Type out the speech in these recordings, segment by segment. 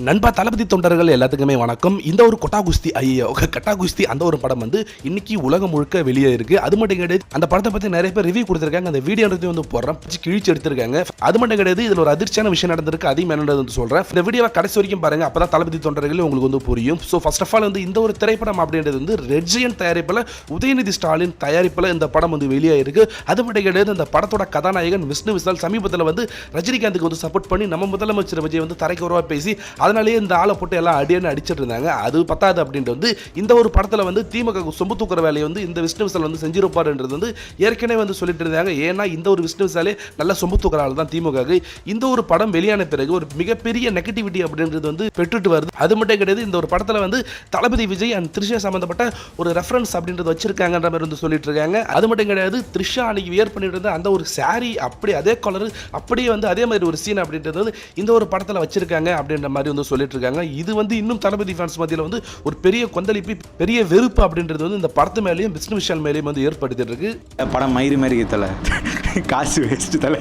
நண்பா தளபதி தொண்டர்கள் எல்லாத்துக்குமே வணக்கம். இந்த ஒரு கொட்டா குஸ்தி கட்டா குஸ்தி அந்த ஒரு படம் வந்து இன்னைக்கு உலகம் முழுக்க வெளியே இருக்கு. அது மட்டும் கிடையாது, அந்த படத்தை பத்தி நிறைய பேர் ரிவ்யூ கொடுத்திருக்காங்க. அந்த வீடியோ வந்து போடுறேன், கிழிச்சு எடுத்திருக்காங்க. அது மட்டும் கிடையாது, இதுல ஒரு அதிர்ச்சியான விஷயம் நடந்திருக்கு. அதையும் என்னன்றது வந்து சொல்றேன். இந்த வீடியோவை கடைசி வரைக்கும் பாருங்க, அப்பதான் தளபதி தொண்டர்கள் உங்களுக்கு வந்து புரியும். ஸோ ஃபர்ஸ்ட் ஆஃப் ஆல் வந்து இந்த ஒரு திரைப்படம் அப்படின்றது வந்து ரெட் ஜெயண்ட் தயாரிப்பில் உதயநிதி ஸ்டாலின் தயாரிப்பில் இந்த படம் வந்து வெளியே இருக்கு. அது மட்டும் கிடையாது, இந்த படத்தோட கதாநாயகன் விஷ்ணு விஷால் சமீபத்தில் வந்து ரஜினிகாந்துக்கு வந்து சப்போர்ட் பண்ணி நம்ம முதலமைச்சர் விஜய் வந்து தரைக்கு உருவா பேசி அதனாலேயே இந்த ஆளை போட்டு எல்லாம் அடியன்னு அடிச்சிட்டு இருந்தாங்க. அது பத்தாது அப்படின்ட்டு வந்து இந்த ஒரு படத்தில் வந்து திமுக சொம்பு தூக்குற வேலையை வந்து இந்த விஷ்ணு விஷால் வந்து செஞ்சிருப்பாருன்றது வந்து ஏற்கனவே வந்து சொல்லிட்டு இருந்தாங்க. ஏன்னா இந்த ஒரு விஷ்ணு விஷாலே நல்ல சொம்பு தூக்குற ஆள் தான் திமுக. இந்த ஒரு படம் வெளியான பிறகு ஒரு மிகப்பெரிய நெகட்டிவிட்டி அப்படின்றது வந்து பெற்றுட்டு வருது. அது மட்டும் கிடையாது, இந்த ஒரு படத்தில் வந்து தளபதி விஜய் அண்ட் த்ரிஷா சம்பந்தப்பட்ட ஒரு ரெஃபரன்ஸ் அப்படின்றது வச்சிருக்காங்கன்ற மாதிரி வந்து சொல்லிட்டு இருக்காங்க. அது மட்டும் கிடையாது, த்ரிஷா அன்னைக்கு வியர் பண்ணிட்டு இருந்த அந்த ஒரு சாரி அப்படியே அதே கலர் அப்படியே வந்து அதே மாதிரி ஒரு சீன் அப்படின்றது வந்து இந்த ஒரு படத்தில் வச்சிருக்காங்க அப்படின்ற மாதிரி வந்து சொல்லிட்டு இருக்காங்க. இது வந்து இன்னும் தளபதி ஃபேன்ஸ் மத்தியில் வந்து ஒரு பெரிய கொந்தளிப்பு, பெரிய வெறுப்பு அப்படின்றது வந்து இந்த படத்து மேலேயும் விஷ்ணு விஷால் மேலேயும் வந்து ஏற்படுத்திட்டு இருக்கு. படம் மயிறு மாதிரி தலை காசு வேஸ்ட் தலை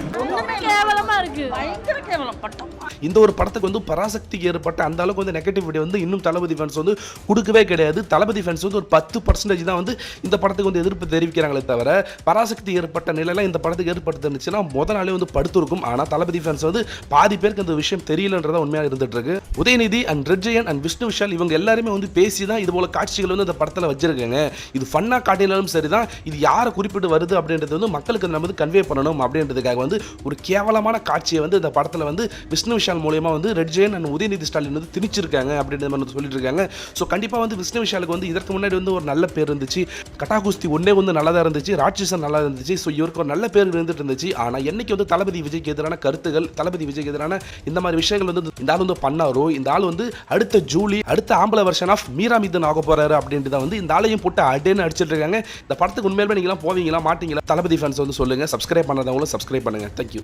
இந்த ஒரு படத்துக்கு வந்து பராசக்திக்கு ஏற்பட்ட அந்த அளவுக்கு வந்து நெகட்டிவிட்டி வந்து இன்னும் தளபதி ஃபேன்ஸ் வந்து கொடுக்கவே கிடையாது. தளபதி ஃபேன்ஸ் வந்து ஒரு 10% தான் வந்து இந்த படத்துக்கு வந்து எதிர்ப்பு தெரிவிக்கிறாங்களே தவிர பராசக்தி ஏற்பட்ட நிலையெல்லாம் இந்த படத்துக்கு ஏற்படுத்துச்சுன்னா முதல் நாளே வந்து படுத்திருக்கும். ஆனால் தளபதி ஃபேன்ஸ் வந்து பாதி பேருக்கு அந்த விஷயம் தெரியலன்றதா உண்மையாக இருந்துட்டு இருக்கு. Udhayanidhi and red giant and Vishnu Vishal இவங்க எல்லாருமே வந்து பேசி தான் இது போல காட்சிகள் வந்து இந்த படத்தில் வச்சிருக்காங்க. இது ஃபன்னா காட்டினாலும் சரிதான், இது யாரை குறிப்பிட்டு வருது அப்படின்றது வந்து மக்களுக்கு நம்ம வந்து கன்வே பண்ணணும் அப்படின்றதுக்காக வந்து ஒரு கேவலமான காட்சியை வந்து இந்த படத்தில் வந்து விஷ்ணு விஷால் மூலமா வந்து red giant and Udhayanidhi Stalin வந்து திணிச்சிருக்காங்க அப்படின்ற மாதிரி சொல்லிட்டு இருக்காங்க. ஸோ கண்டிப்பாக வந்து விஷ்ணு விஷாலுக்கு வந்து இதற்கு முன்னாடி வந்து ஒரு நல்ல பேர் இருந்துச்சு. கட்டா குஸ்தி ஒன்னே வந்து நல்லா தான் இருந்துச்சு, ராட்சசன் நல்லா இருந்துச்சு. ஸோ இவருக்கு ஒரு நல்ல பேர் இருந்துட்டு இருந்துச்சு. ஆனால் என்னைக்கு வந்து தளபதி விஜய்க்கு எதிரான கருத்துகள், தளபதி விஜய்க்கு எதிரான இந்த மாதிரி விஷயங்கள் வந்து இந்த ஆள் வந்து பண்ணாரோ, இந்த ஆள் வந்து அடுத்த ஜூலி அடுத்த ஆம்பளை வெர்ஷன் ஆஃப் மீரா மிதன் ஆக போறாரு அப்படின்ட்டு தான் வந்து இந்த ஆளையும் போட்டு அடேன்னு அடிச்சிட்டு இருக்காங்க. இந்த படத்துக்கு உண்மையிலுமே நீங்களாம் போவீங்களா மாட்டீங்களா? தளபதி ஃபேன்ஸ் வந்து சொல்லுங்க. சப்ஸ்கிரைப் பண்ணாதவங்களும் சப்ஸ்கிரைப் பண்ணுங்க. தேங்க்யூ.